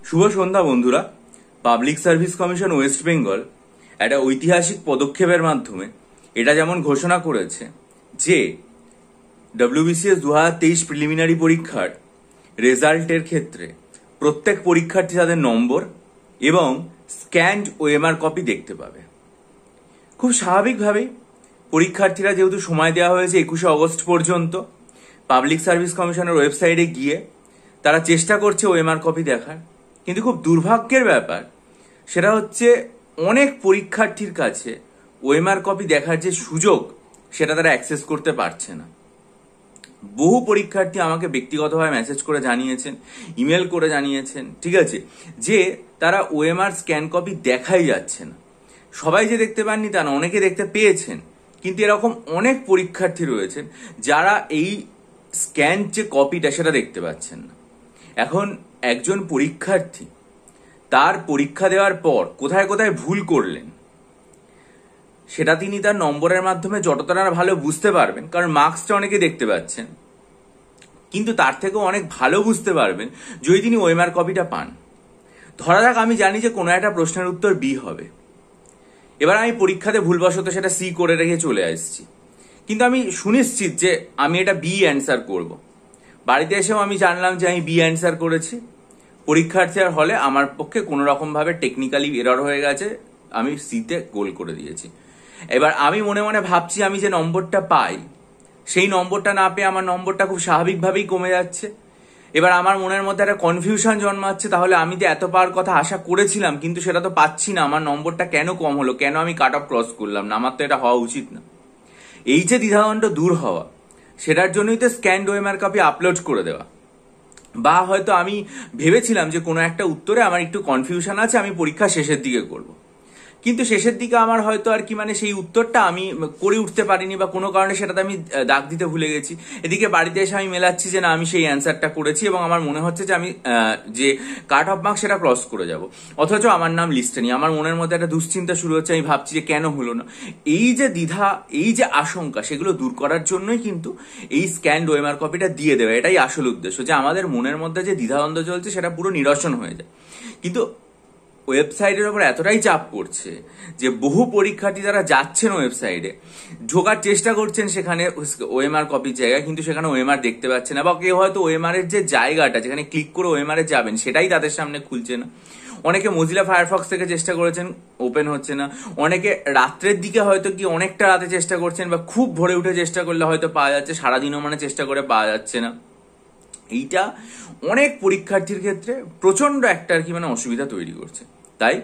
শুভ সন্ধ্যা বন্ধুরা। Public service commission West Bengal একটা ঐতিহাসিক পদক্ষেপের মাধ্যমে এটা যেমন ঘোষণা করেছে যে WBCS 2023 প্রিলিমিনারি পরীক্ষার রেজাল্টের ক্ষেত্রে প্রত্যেক পরীক্ষার্থী তাদের নম্বর এবং স্ক্যান্ড ওএমআর কপি দেখতে পাবে। খুব স্বাভাবিকভাবেই পরীক্ষার্থীরা যেহেতু সময় দেওয়া হয়েছে 21শে অগস্ট পর্যন্ত, পাবলিক সার্ভিস কমিশনের ওয়েবসাইটে গিয়ে তারা চেষ্টা করছে ওএমআর কপি দেখার। কিন্তু খুব দুর্ভাগ্যের ব্যাপার সেটা হচ্ছে অনেক পরীক্ষার্থীর কাছে ওএমআর কপি দেখার যে সুযোগ সেটা তারা অ্যাক্সেস করতে পারছে না। বহু পরীক্ষার্থী আমাকে ব্যক্তিগতভাবে মেসেজ করে জানিয়েছেন, ইমেল করে জানিয়েছেন, ঠিক আছে, যে তারা ওএমআর স্ক্যান কপি দেখাই যাচ্ছে না। সবাই যে দেখতে পাননি তা না, অনেকে দেখতে পেয়েছেন, কিন্তু এরকম অনেক পরীক্ষার্থী রয়েছেন যারা এই স্ক্যান যে কপিটা সেটা দেখতে পাচ্ছেন না। এখন একজন পরীক্ষার্থী তার পরীক্ষা দেওয়ার পর কোথায় কোথায় ভুল করলেন সেটা তিনি তার নম্বরের মাধ্যমে যতটা না ভালো বুঝতে পারবেন, কারণ মার্কসটা অনেকে দেখতে পাচ্ছেন, কিন্তু তার থেকেও অনেক ভালো বুঝতে পারবেন যদি তিনি ওএমআর কপিটা পান। ধরা যাক আমি জানি যে কোনো একটা প্রশ্নের উত্তর বি হবে, এবার আমি পরীক্ষাতে ভুলবশত সেটা সি করে রেখে চলে আসছি, কিন্তু আমি সুনিশ্চিত যে আমি এটা বি অ্যান্সার করব। বাড়িতে এসেও আমি জানলাম যে আমি বি অ্যান্সার করেছি, পরীক্ষার্থীর হলে আমার পক্ষে কোনো রকম ভাবে টেকনিক্যালি এরর হয়ে গেছে, আমি সিতে গোল করে দিয়েছি। এবার আমি মনে মনে ভাবছি আমি যে নম্বরটা পাই সেই নম্বরটা না পেয়ে আমার নম্বরটা খুব স্বাভাবিকভাবেই কমে যাচ্ছে। এবার আমার মনের মধ্যে একটা কনফিউশন জন্মাচ্ছে, তাহলে আমি তো এত পাওয়ার কথা আশা করেছিলাম কিন্তু সেটা তো পাচ্ছি না, আমার নম্বরটা কেন কম হলো, কেন আমি কাট অফ ক্রস করলাম না, আমার তো এটা হওয়া উচিত না। এই যে দ্বিধাদ্বন্দ্ব দূর হওয়া, সেটার জন্যই তো স্ক্যান্ড ওএমআর কপি আপলোড করে দেওয়া। বা হয়তো আমি ভেবেছিলাম যে কোনো একটা উত্তরে আমার একটু কনফিউশন আছে, আমি পরীক্ষা শেষের দিকে করব, কিন্তু শেষের দিকে আমার হয়তো আর কি সেই উত্তরটা আমি করে উঠতে পারিনি বা কোনো কারণে সেটাতে আমি দাগ দিতে ভুলে গেছি। এদিকে বাড়িতে এসে আমি মেলাচ্ছি যে না আমি সেই অ্যান্সারটা করেছি এবং আমার মনে হচ্ছে যে আমি যে কাট অফ মার্ক সেটা ক্রস করে যাব, অথচ আমার নাম লিস্টে নেই। আমার মনের মধ্যে একটা দুশ্চিন্তা শুরু হচ্ছে, আমি ভাবছি যে কেন হলো না। এই যে দ্বিধা, এই যে আশঙ্কা, সেগুলো দূর করার জন্যই কিন্তু এই স্ক্যান্ড ওএমআর কপিটা দিয়ে দেওয়া, এটাই আসল উদ্দেশ্য, যে আমাদের মনের মধ্যে যে দ্বিধাদ্বন্দ্ব চলছে সেটা পুরো নিরসন হয়ে যায়। কিন্তু ওয়েবসাইটের ওপর এতটাই চাপ পড়ছে যে বহু পরীক্ষার্থী যারা যাচ্ছেন ওয়েবসাইটে, ঢোকার চেষ্টা করছেন সেখানে ওএমআর কপির জায়গায়, কিন্তু সেখানে ওএমআর দেখতে পাচ্ছে না, বা কেউ হয়তো ওএমআর এর যে জায়গাটা যেখানে ক্লিক করে ওএমআর এ যাবেন সেটাই তাদের সামনে খুলছে না। অনেকে মোজিলা ফায়ারফক্স থেকে চেষ্টা করেছেন, ওপেন হচ্ছে না। অনেকে রাত্রের দিকে হয়তো কি অনেকটা রাতে চেষ্টা করছেন, বা খুব ভোরে উঠে চেষ্টা করলে হয়তো পাওয়া যাচ্ছে, সারাদিনও চেষ্টা করে পাওয়া যাচ্ছে না। এইটা অনেক পরীক্ষার্থীর ক্ষেত্রে প্রচন্ড একটা আর কি অসুবিধা তৈরি করছে। তাই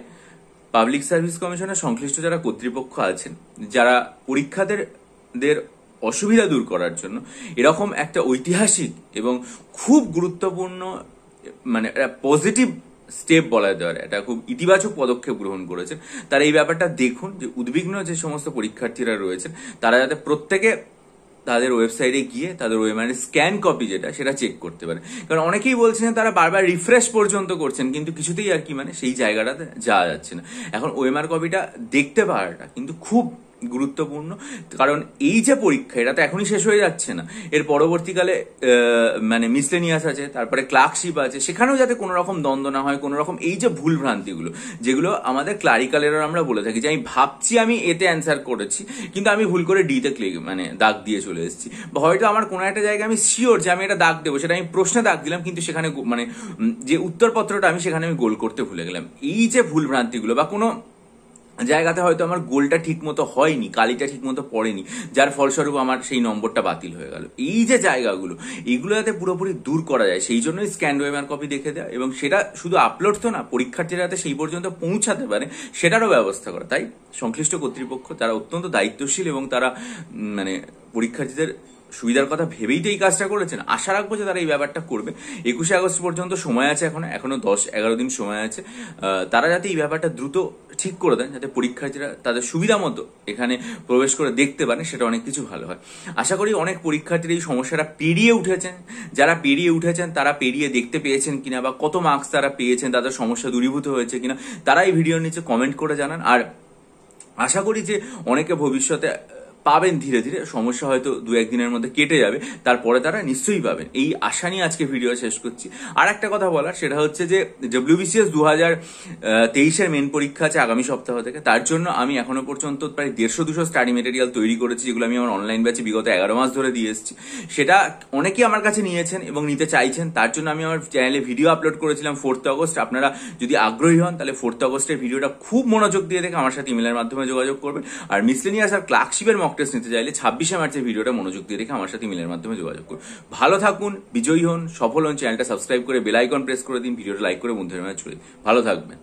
পাবলিক সার্ভিস কমিশনের সংশ্লিষ্ট যারা কর্তৃপক্ষ আছেন, যারা পরীক্ষার্থীদের অসুবিধা দূর করার জন্য এরকম একটা ঐতিহাসিক এবং খুব গুরুত্বপূর্ণ পজিটিভ স্টেপ বলা যায়, একটা খুব ইতিবাচক পদক্ষেপ গ্রহণ করেছেন, তারা এই ব্যাপারটা দেখুন যে উদ্বিগ্ন যে সমস্ত পরীক্ষার্থীরা রয়েছেন তারা যাতে প্রত্যেকে তাদের ওয়েবসাইটে গিয়ে তাদের ওএমআর স্ক্যান কপি যেটা সেটা চেক করতে পারে। কারণ অনেকেই বলছেন তারা বারবার রিফ্রেশ পর্যন্ত করছেন কিন্তু কিছুতেই আর কি সেই জায়গাটাতে যাওয়া যাচ্ছে না। এখন ওএমআর কপিটা দেখতে পাওয়াটা কিন্তু খুব গুরুত্বপূর্ণ, কারণ এই যে পরীক্ষা এটা তো এখনই শেষ হয়ে যাচ্ছে না, এর পরবর্তীকালে মিসলেনিয়াস আছে, তারপরে ক্লার্কশিপ আছে, সেখানেও যাতে কোনো রকম দ্বন্দ্ব না হয়, কোনো রকম এই যে ভুল ভ্রান্তিগুলো যেগুলো আমাদের ক্লারিক্যাল এরর আমরা বলে থাকি, যে আমি ভাবছি আমি এতে অ্যান্সার করেছি কিন্তু আমি ভুল করে ডিতে দাগ দিয়ে চলে এসেছি, বা হয়তো আমার কোনো একটা জায়গায় আমি শিওর যে আমি এটা দাগ দেবো, সেটা আমি প্রশ্নে দাগ দিলাম কিন্তু সেখানে যে উত্তরপত্রটা আমি সেখানে গোল করতে ভুলে গেলাম। এই যে ভুল ভ্রান্তিগুলো, বা কোনো জায়গাতে হয়তো আমার গোলটা ঠিক মতো হয়নি, কালিটা ঠিক মতো পড়েনি, যার ফলস্বরূপ আমার সেই নম্বরটা বাতিল হয়ে গেল, এই যে জায়গাগুলো এগুলো যাতে পুরোপুরি দূর করা যায় সেই জন্যই স্ক্যান্ড ওএমআর কপি দেখে দেওয়া, এবং সেটা শুধু আপলোড তো না, পরীক্ষার্থীরা যাতে সেই পর্যন্ত পৌঁছাতে পারে সেটারও ব্যবস্থা করা। তাই সংশ্লিষ্ট কর্তৃপক্ষ তারা অত্যন্ত দায়িত্বশীল এবং তারা পরীক্ষার্থীদের সুবিধার কথা ভেবেই তো এই কাজটা করেছেন। আশা রাখবো যে তারা এই ব্যাপারটা করবে। 21শে আগস্ট পর্যন্ত সময় আছে, এখনো 10-11 দিন সময় আছে। তারা যাতে এই ব্যাপারটা দ্রুত ঠিক করে দেন, যাতে পরীক্ষার্থীরা তাদের সুবিধা মতো এখানে প্রবেশ করে দেখতে পারে, সেটা অনেক কিছু ভালো হয়। আশা করি অনেক পরীক্ষার্থীরা এই সমস্যাটা পেরিয়ে উঠেছেন, যারা পেরিয়ে উঠেছেন তারা পেরিয়ে দেখতে পেয়েছেন কিনা, বা কত মার্কস তারা পেয়েছেন, তাদের সমস্যা দূরীভূত হয়েছে কিনা, তারা এই ভিডিওর নিচে কমেন্ট করে জানান। আর আশা করি যে অনেকে ভবিষ্যতে পাবেন ধীরে ধীরে, সমস্যা হয়তো 2-1 দিনের মধ্যে কেটে যাবে, তারপরে তারা নিশ্চয়ই পাবেন। এই আশা নিয়ে আজকে ভিডিও শেষ করছি। আর একটা কথা বলার, সেটা হচ্ছে যে WBCS 2023-এর মেন পরীক্ষা আছে আগামী সপ্তাহ থেকে। তার জন্য আমি এখনো পর্যন্ত প্রায় 150-200 স্টাডি মেটেরিয়াল তৈরি করেছি, যেগুলো আমি আমার অনলাইন ব্যাচে বিগত 11 মাস ধরে দিয়ে এসেছি। সেটা অনেকেই আমার কাছে নিয়েছেন এবং নিতে চাইছেন, তার জন্য আমি আমার চ্যানেলে ভিডিও আপলোড করেছিলাম 4 আগস্ট। আপনারা যদি আগ্রহী হন তাহলে 4 আগস্টের ভিডিওটা খুব মনোযোগ দিয়ে দেখে আমার সাথে ইমেলের মাধ্যমে যোগাযোগ করবেন। আর মিসলেনিয়াস আর ক্লার্কশিপের মক টেস্ট নিতে চাইলে 26শে মার্চের ভিডিওটা মনোযোগ দিয়ে দেখে আমার সাথে ইমেলের মাধ্যমে যোগাযোগ করুন। ভালো থাকুন, বিজয়ী হন, সফল হন। চ্যানেলটা সাবস্ক্রাইব করে বেল আইকন প্রেস করে দিন, ভিডিওটা লাইক করে বন্ধুদের মাঝে ছড়িয়ে দিন। ভালো থাকবেন।